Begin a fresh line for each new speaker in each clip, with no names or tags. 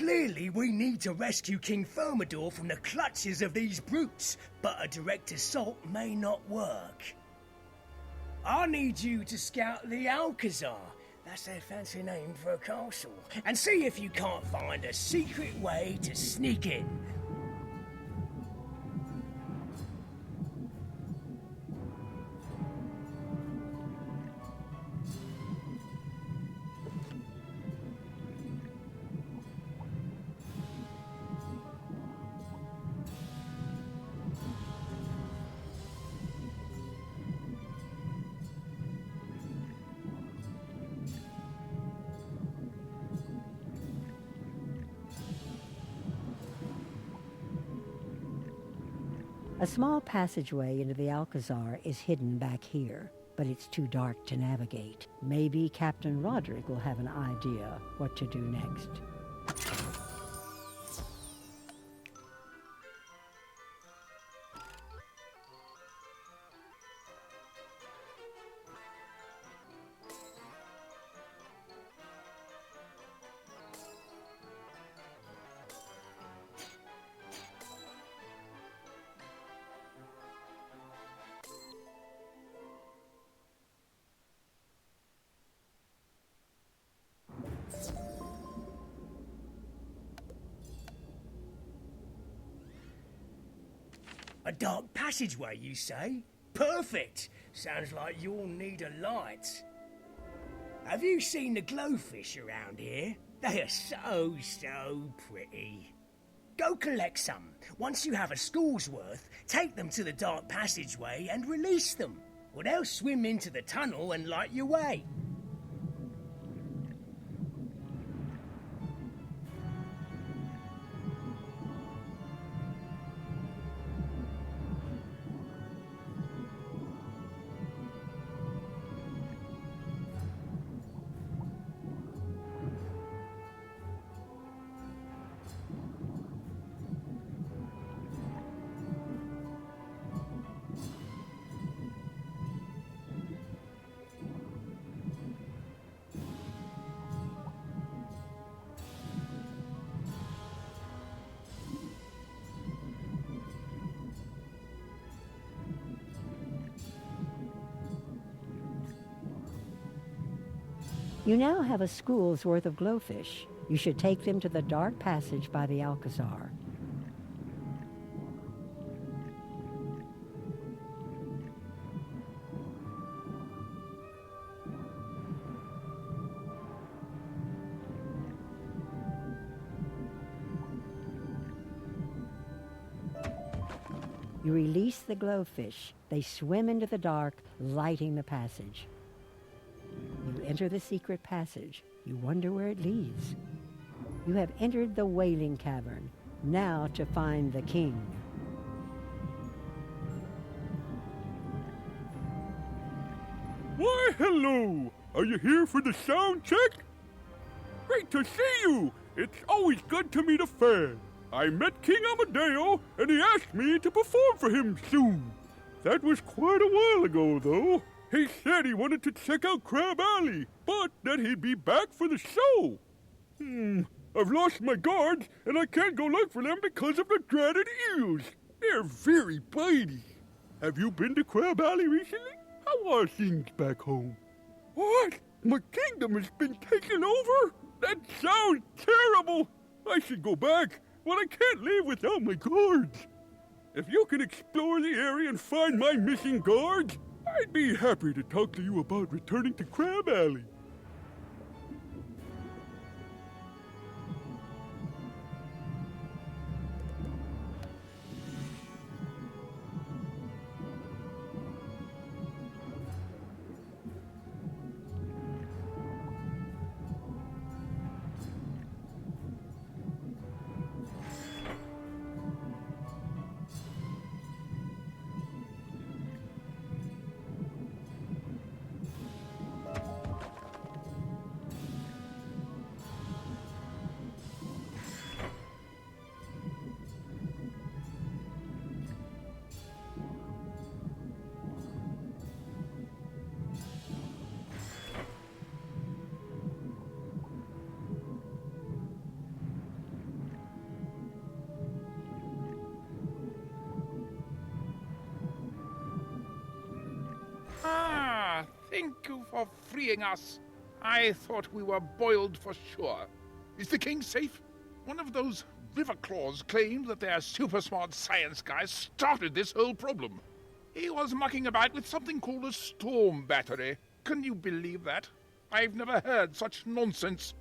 Clearly, we need to rescue King Thermidor from the clutches of these brutes, but a direct assault may not work. I need you to scout the Alcazar, that's their fancy name for a castle, and see if you can't find a secret way to sneak in.
A small passageway into the Alcazar is hidden back here, but it's too dark to navigate. Maybe Captain Roderick will have an idea what to do next.
A dark passageway, you say? Perfect! Sounds like you'll need a light. Have you seen the glowfish around here? They are so pretty. Go collect some. Once you have a school's worth, take them to the dark passageway and release them. Or they'll swim into the tunnel and light your way.
You now have a school's worth of glowfish. You should take them to the dark passage by the Alcazar. You release the glowfish. They swim into the dark, lighting the passage. You enter the secret passage. You wonder where it leads. You have entered the Wailing Cavern. Now to find the king.
Why, hello! Are you here for the sound check? Great to see you! It's always good to meet a fan. I met King Amadeo, and he asked me to perform for him soon. That was quite a while ago, though. He said he wanted to check out Crab Alley, but that he'd be back for the show. I've lost my guards, and I can't go look for them because of the dreaded eels. They're very bitey. Have you been to Crab Alley recently? How are things back home? What? My kingdom has been taken over? That sounds terrible. I should go back, but I can't leave without my guards. If you can explore the area and find my missing guards, I'd be happy to talk to you about returning to Crab Alley.
for freeing us. I thought we were boiled for sure. Is the king safe? One of those river claws claimed that their super smart science guy started this whole problem. He was mucking about with something called a storm battery. Can you believe that? I've never heard such nonsense.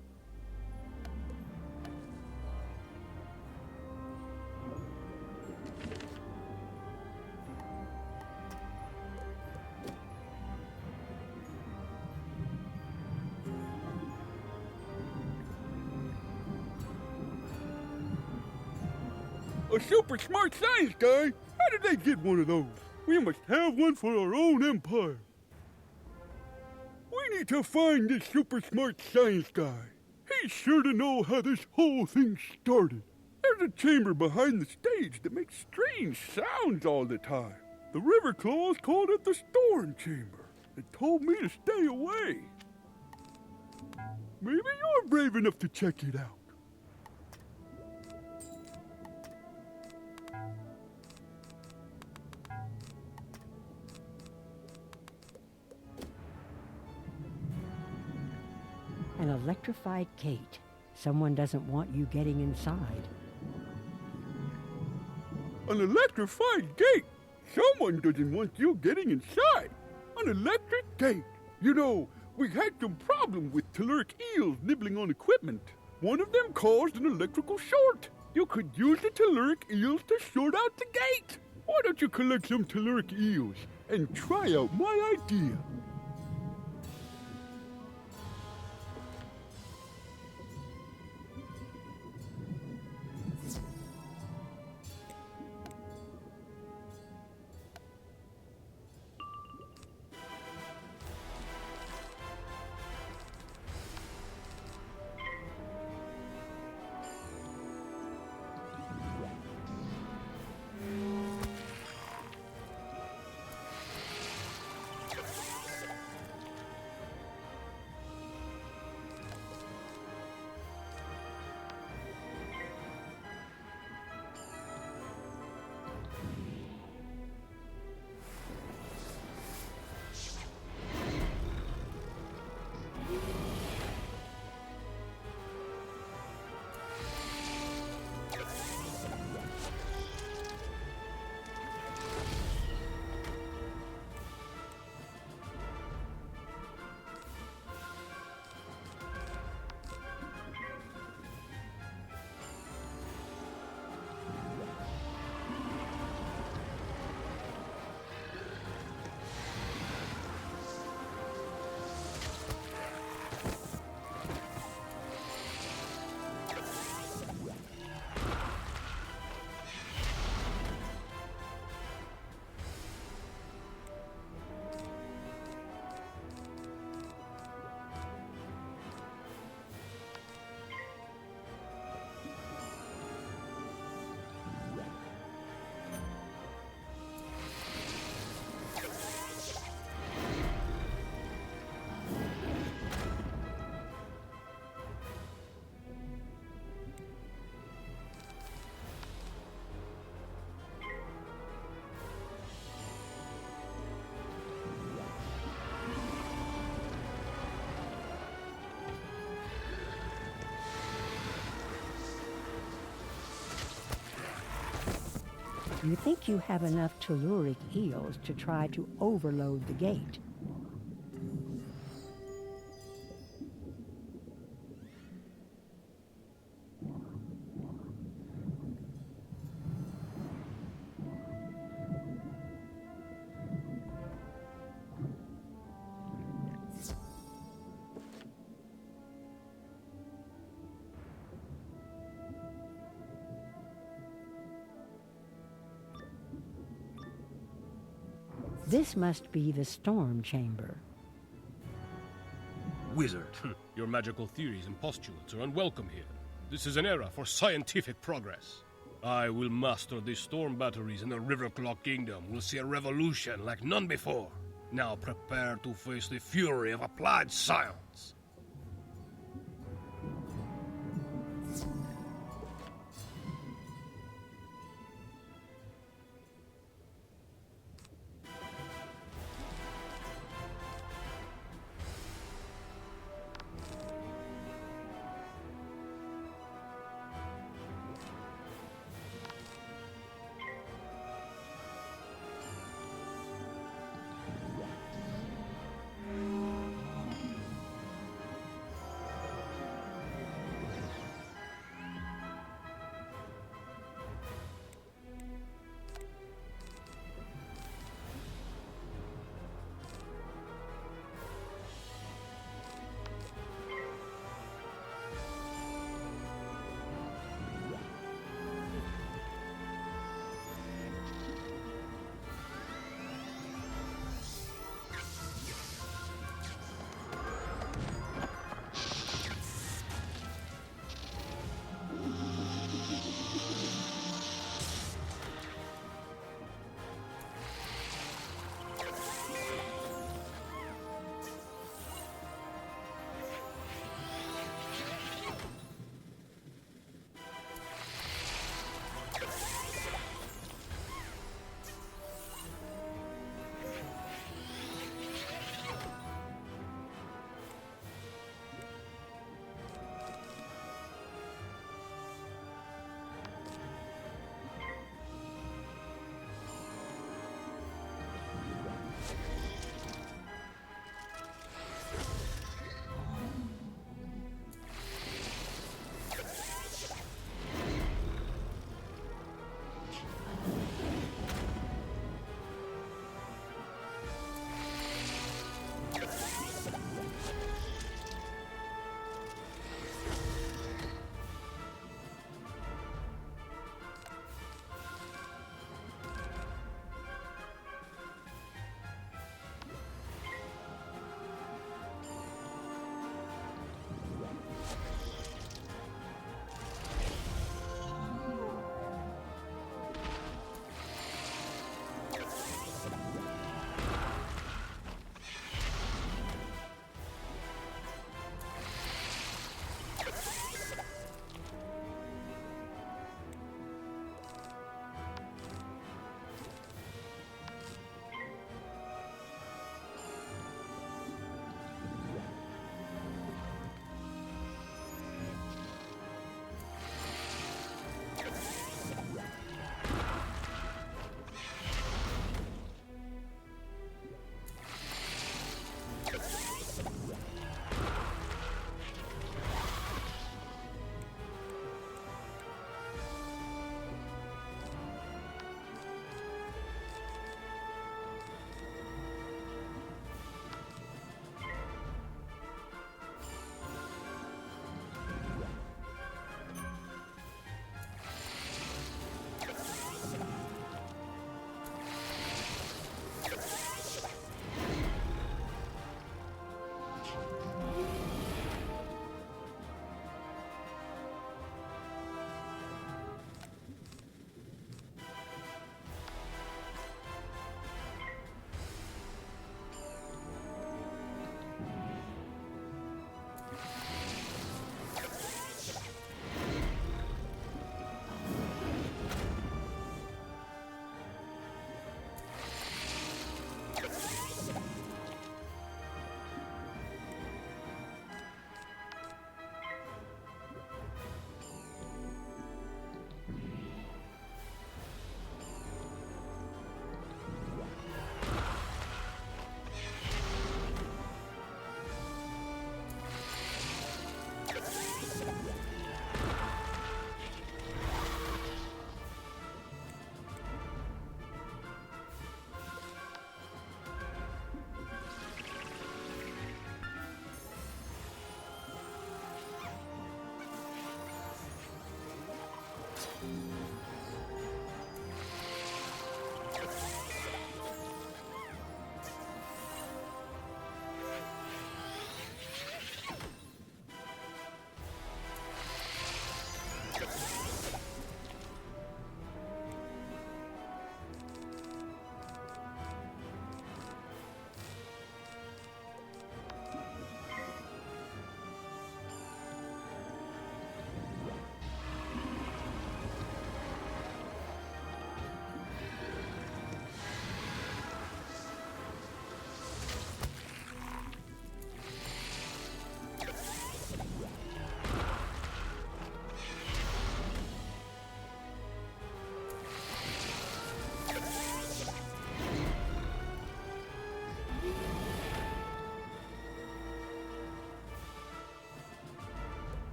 A super smart science guy? How did they get one of those? We must have one for our own empire. We need to find this super smart science guy. He's sure to know how this whole thing started. There's a chamber behind the stage that makes strange sounds all the time. The river claws called it the storm chamber. They told me to stay away. Maybe you're brave enough to check it out.
An electrified gate. Someone doesn't want you getting inside.
An electrified gate? Someone doesn't want you getting inside. An electric gate. You know, we had some problem with telluric eels nibbling on equipment. One of them caused an electrical short. You could use the telluric eels to short out the gate. Why don't you collect some telluric eels and try out my idea?
You think you have enough telluric eels to try to overload the gate. This must be the storm chamber.
Wizard, your magical theories and postulates are unwelcome here. This is an era for scientific progress. I will master these storm batteries, and the Riverclaw Kingdom will see a revolution like none before. Now prepare to face the fury of applied science.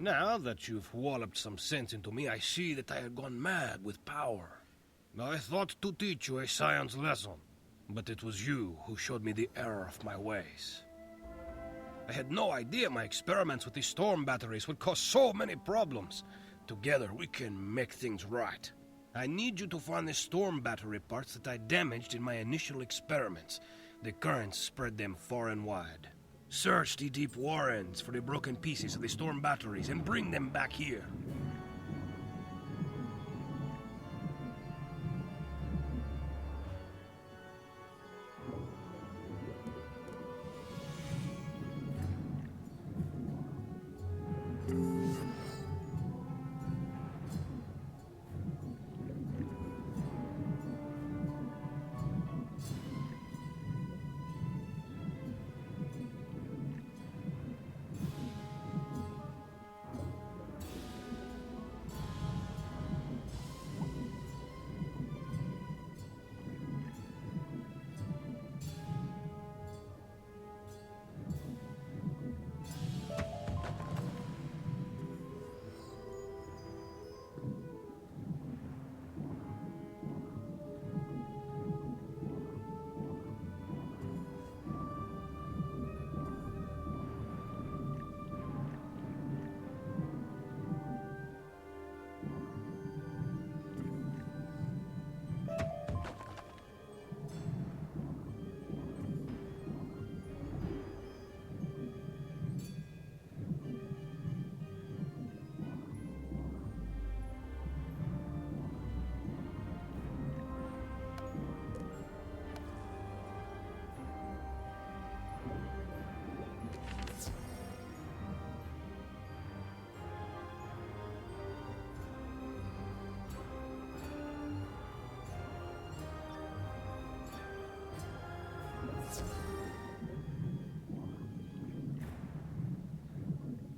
Now that you've walloped some sense into me, I see that I have gone mad with power. I thought to teach you a science lesson, but it was you who showed me the error of my ways. I had no idea my experiments with the storm batteries would cause so many problems. Together, we can make things right. I need you to find the storm battery parts that I damaged in my initial experiments. The currents spread them far and wide. Search the deep warrens for the broken pieces of the storm batteries and bring them back here.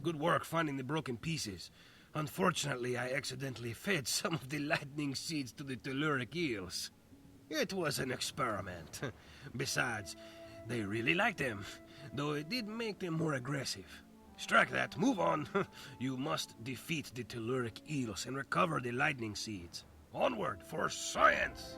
Good work finding the broken pieces. Unfortunately, I accidentally fed some of the lightning seeds to the telluric eels. It was an experiment. Besides, they really liked them, though it did make them more aggressive. Strike that, move on. You must defeat the telluric eels and recover the lightning seeds. Onward for science!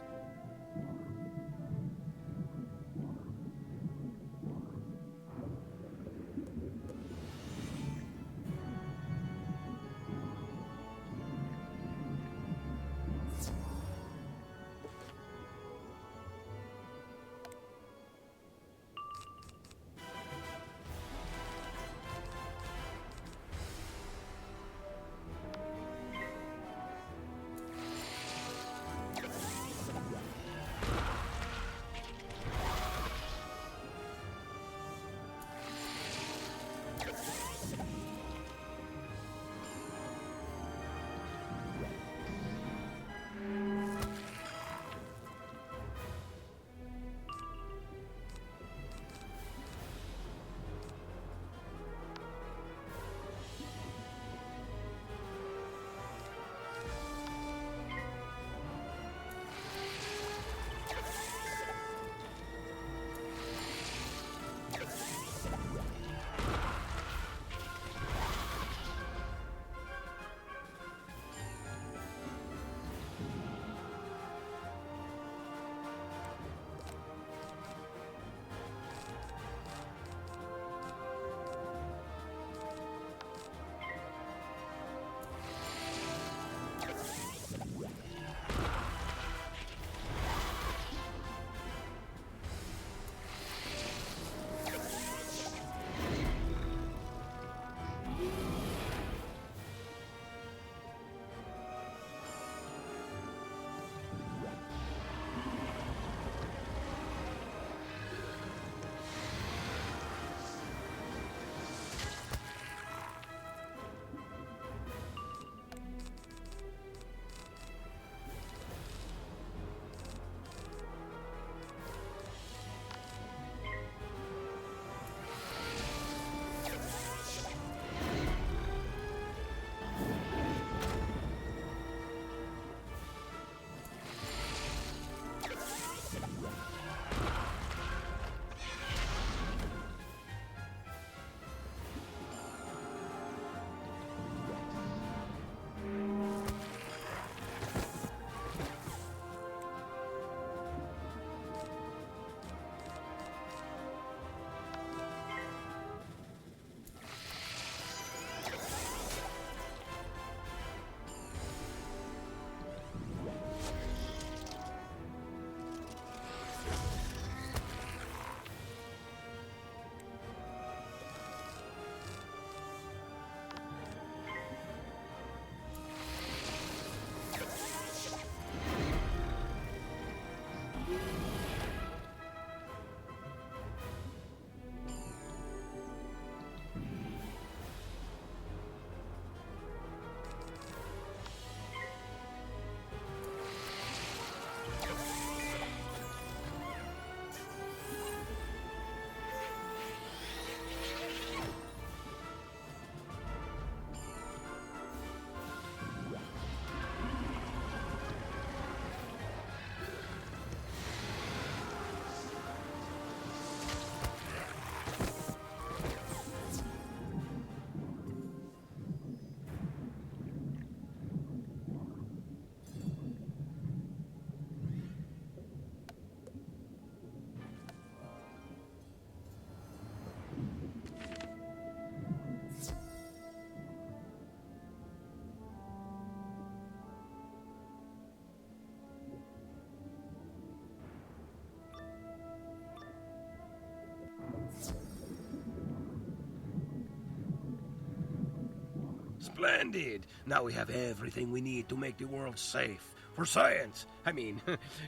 Splendid! Now we have everything we need to make the world safe. For science! I mean,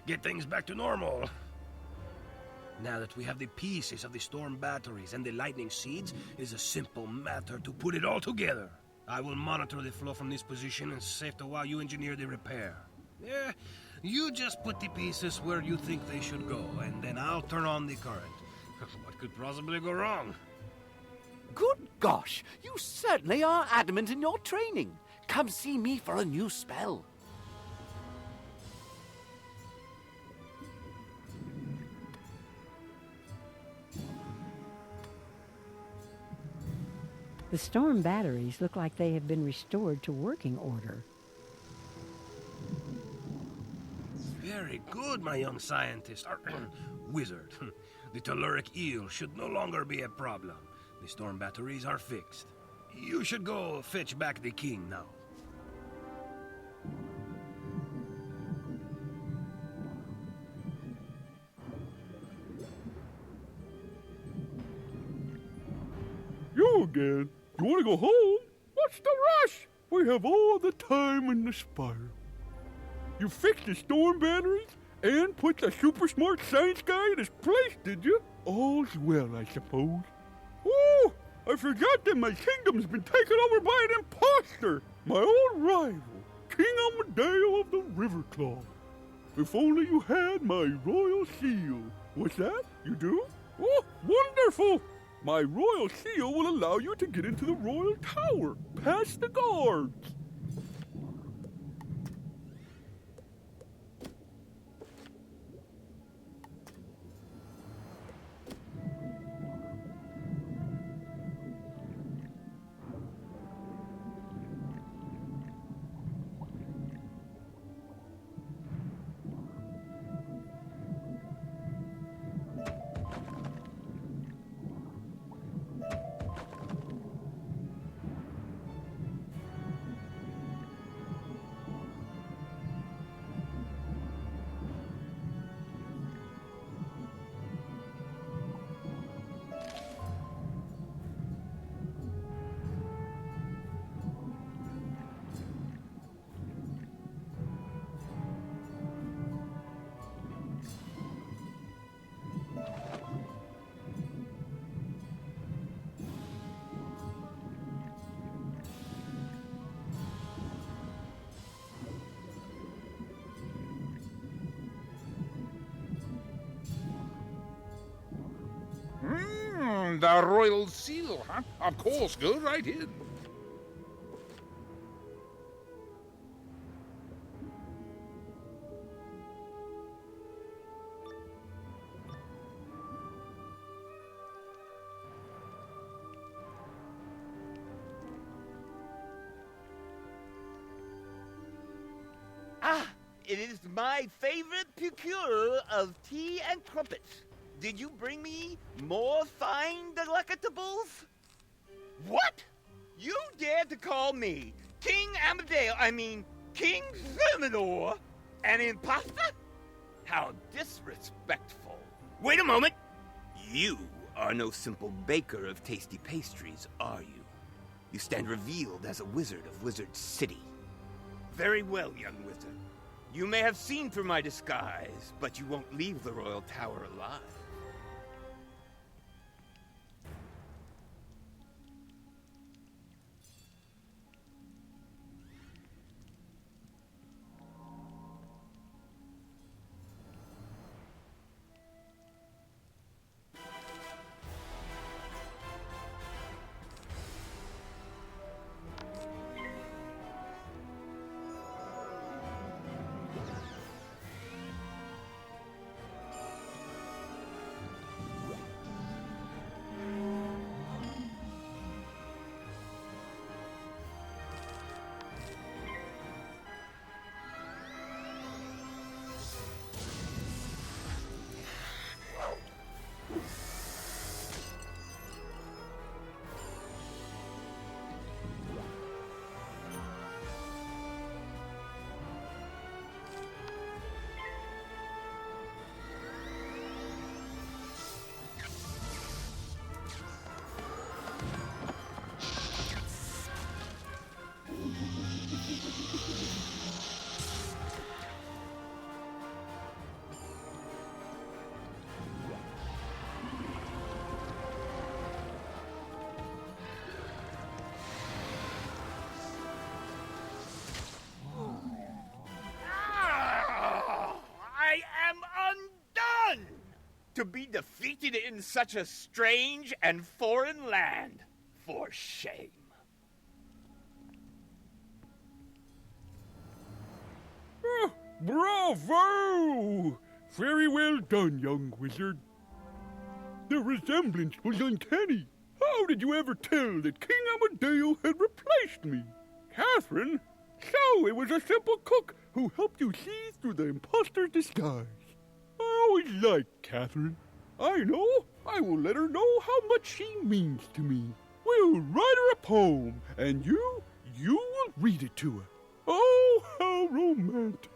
get things back to normal. Now that we have the pieces of the storm batteries and the lightning seeds, it's a simple matter to put it all together. I will monitor the flow from this position and safety while you engineer the repair. Yeah, you just put the pieces where you think they should go, and then I'll turn on the current. What could possibly go wrong?
Good gosh, you certainly are adamant in your training. Come see me for a new spell.
The storm batteries look like they have been restored to working order.
Very good, my young scientist. Wizard. The telluric eel should no longer be a problem. The storm batteries are fixed. You should go fetch back the king now.
You again? You want to go home? What's the rush? We have all the time in the spiral. You fixed the storm batteries and put the super smart science guy in his place, did you? All's well, I suppose. Oh, I forgot that my kingdom's been taken over by an imposter. My old rival, King Amadeo of the Riverclaw. If only you had my royal seal. What's that? You do? Oh, wonderful! My royal seal will allow you to get into the royal tower, past the guards.
The royal seal, huh? Of course, go right in.
Ah, it is my favorite procure of tea and crumpets. Did you bring me more fine delectables? What? You dare to call me King Amadeo, King Zigmund, an imposter? How disrespectful. Wait a moment. You are no simple baker of tasty pastries, are you? You stand revealed as a wizard of Wizard City. Very well, young wizard. You may have seen through my disguise, but you won't leave the royal tower alive. am undone! To be defeated in such a strange and foreign land. For shame.
Ah, bravo! Very well done, young wizard. The resemblance was uncanny. How did you ever tell that King Amadeo had replaced me? Catherine? So it was a simple cook who helped you see through the imposter's disguise. I always liked Catherine. I know. I will let her know how much she means to me. We'll write her a poem, and you will read it to her. Oh, how romantic.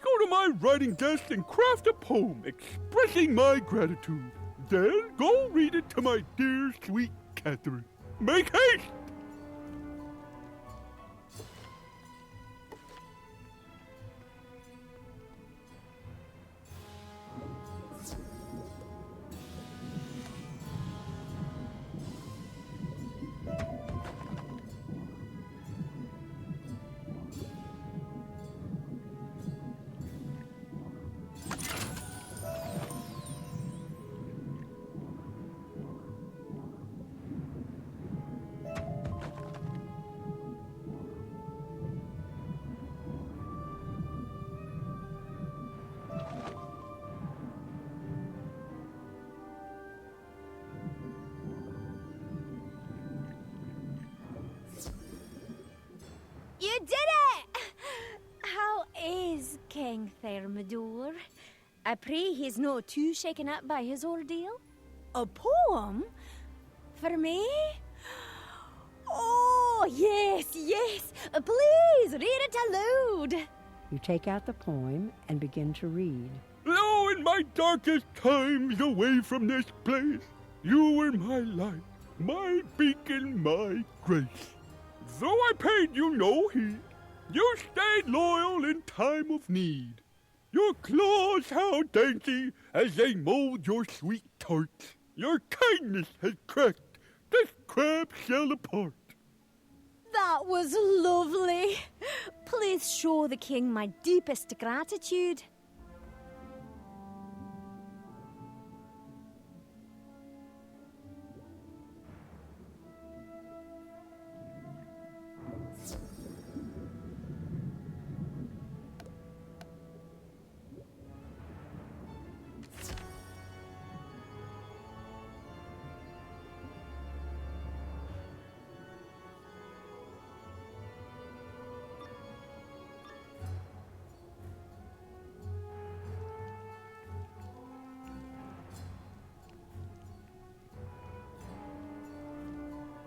Go to my writing desk and craft a poem expressing my gratitude. Then go read it to my dear, sweet Catherine. Make haste!
You did it! How is King Thermidor? I pray he's not too shaken up by his ordeal. A poem? For me? Oh, yes, yes! Please, read it aloud!
You take out the poem and begin to read.
Lo, in my darkest times away from this place, you were my light, my beacon, my grace. Though I paid you no heed, you stayed loyal in time of need. Your claws how dainty as they mold your sweet tarts. Your kindness has cracked this crab shell apart.
That was lovely. Please show the king my deepest gratitude.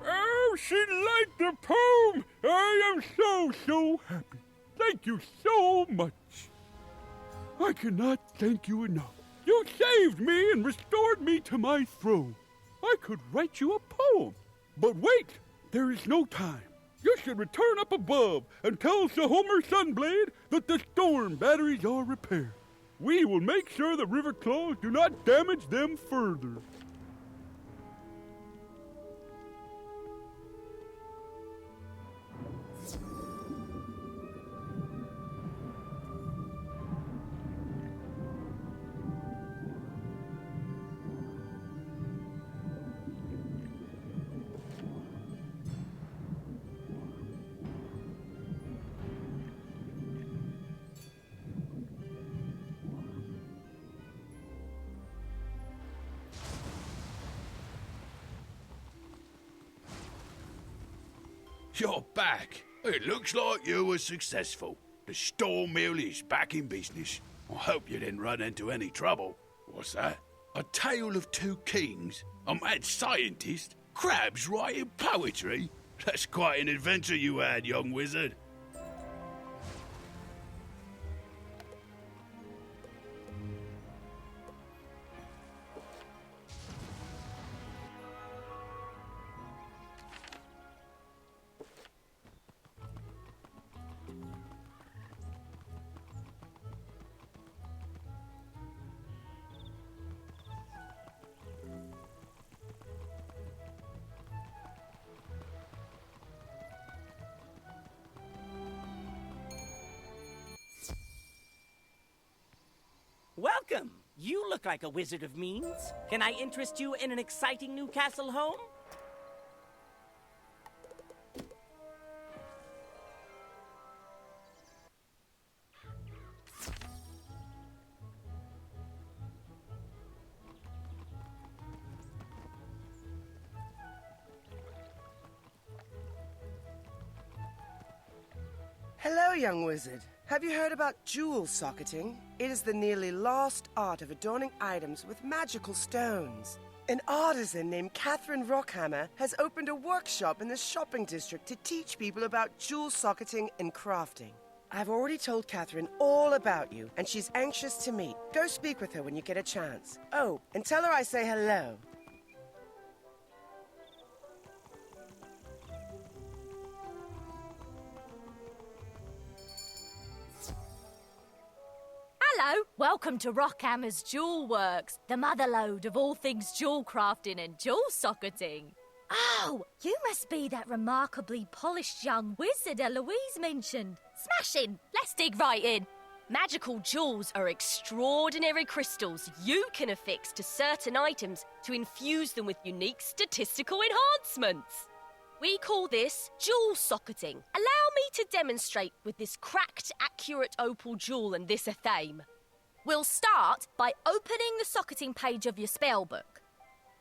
Oh, she liked the poem! I am so happy. Thank you so much. I cannot thank you enough. You saved me and restored me to my throne. I could write you a poem. But wait, there is no time. You should return up above and tell Sir Homer Sunblade that the storm batteries are repaired. We will make sure the river claws do not damage them further.
You're back. It looks like you were successful. The store mill is back in business. I hope you didn't run into any trouble. What's that? A tale of two kings? A mad scientist? Crabs writing poetry? That's quite an adventure you had, young wizard.
Welcome. You look like a wizard of means. Can I interest you in an exciting new castle home?
Hello, young wizard. Have you heard about jewel socketing? It is the nearly lost art of adorning items with magical stones. An artisan named Catherine Rockhammer has opened a workshop in the shopping district to teach people about jewel socketing and crafting. I've already told Catherine all about you, and she's anxious to meet. Go speak with her when you get a chance. Oh, and tell her I say hello.
Hello, welcome to Rockhammer's Jewel Works, the motherlode of all things jewel crafting and jewel socketing. Oh, you must be that remarkably polished young wizard Eloise mentioned. Smashing! Let's dig right in. Magical jewels are extraordinary crystals you can affix to certain items to infuse them with unique statistical enhancements. We call this jewel socketing. Allow me to demonstrate with this cracked, accurate opal jewel and this athame. We'll start by opening the socketing page of your spellbook.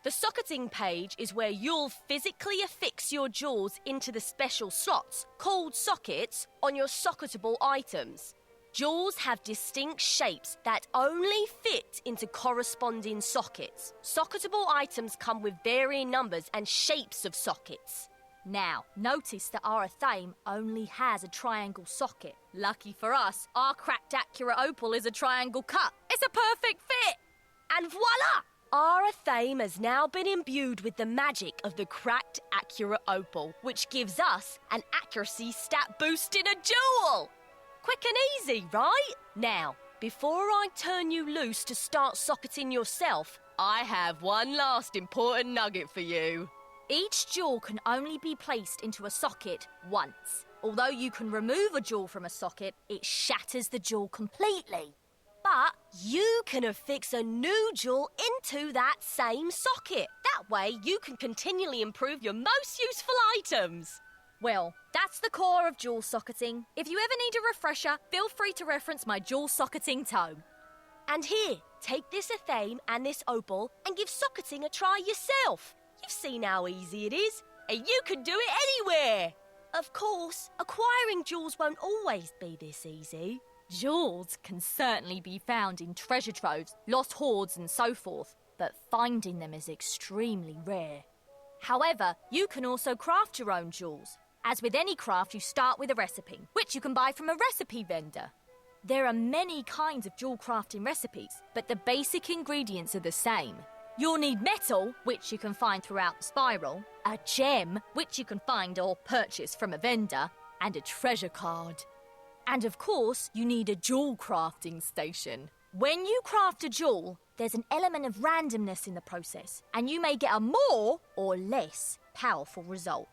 The socketing page is where you'll physically affix your jewels into the special slots, called sockets, on your socketable items. Jewels have distinct shapes that only fit into corresponding sockets. Socketable items come with varying numbers and shapes of sockets. Now, notice that our athame only has a triangle socket. Lucky for us, our cracked accurate opal is a triangle cut. It's a perfect fit! And voila! Our athame has now been imbued with the magic of the cracked accurate opal, which gives us an accuracy stat boost in a jewel! Quick and easy, right? Now, before I turn you loose to start socketing yourself, I have one last important nugget for you. Each jewel can only be placed into a socket once. Although you can remove a jewel from a socket, it shatters the jewel completely. But you can affix a new jewel into that same socket. That way you can continually improve your most useful items. Well, that's the core of jewel socketing. If you ever need a refresher, feel free to reference my jewel socketing tome. And here, take this athame and this opal and give socketing a try yourself. You've seen how easy it is, and you can do it anywhere. Of course, acquiring jewels won't always be this easy. Jewels can certainly be found in treasure troves, lost hoards and so forth, but finding them is extremely rare. However, you can also craft your own jewels. As with any craft, you start with a recipe, which you can buy from a recipe vendor. There are many kinds of jewel crafting recipes, but the basic ingredients are the same. You'll need metal, which you can find throughout the spiral, a gem, which you can find or purchase from a vendor, and a treasure card. And of course, you need a jewel crafting station. When you craft a jewel, there's an element of randomness in the process, and you may get a more or less powerful result.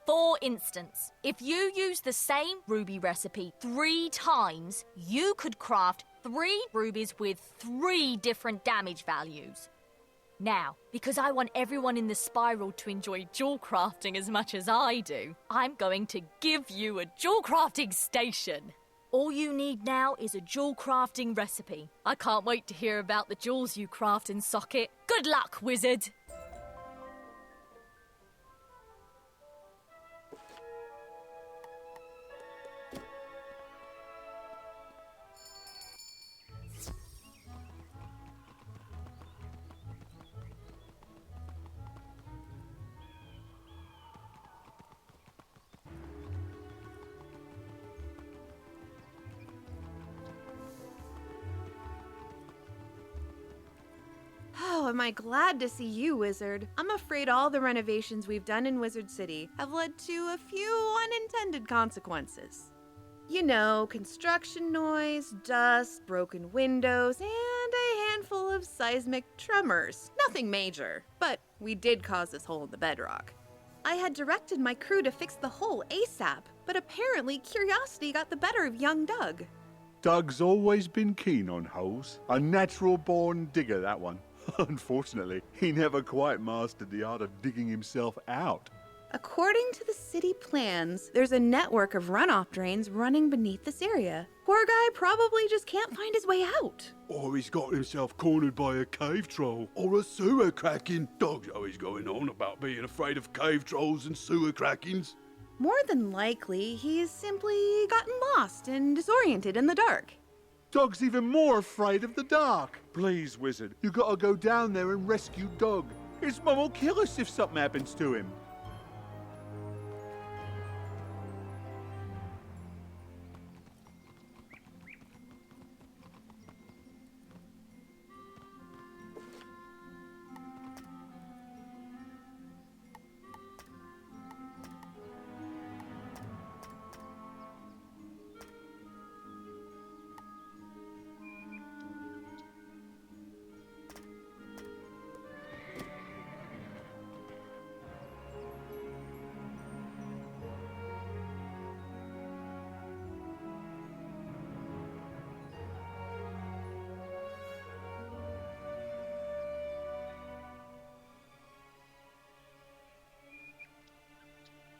For instance, if you use the same ruby recipe 3 times, you could craft 3 rubies with 3 different damage values. Now, because I want everyone in the spiral to enjoy jewel crafting as much as I do, I'm going to give you a jewel crafting station. All you need now is a jewel crafting recipe. I can't wait to hear about the jewels you craft and socket. Good luck, wizard!
Oh, am I glad to see you, Wizard. I'm afraid all the renovations we've done in Wizard City have led to a few unintended consequences. You know, construction noise, dust, broken windows, and a handful of seismic tremors. Nothing major, but we did cause this hole in the bedrock. I had directed my crew to fix the hole ASAP, but apparently curiosity got the better of young Doug.
Doug's always been keen on holes. A natural-born digger, that one. Unfortunately, he never quite mastered the art of digging himself out.
According to the city plans, there's a network of runoff drains running beneath this area. Poor guy probably just can't find his way out.
Or he's got himself cornered by a cave troll or a sewer kraken. Dog's always going on about being afraid of cave trolls and sewer krakens.
More than likely, he's simply gotten lost and disoriented in the dark.
Dog's even more afraid of the dark. Please, Wizard, you gotta go down there and rescue Dog. His mum will kill us if something happens to him.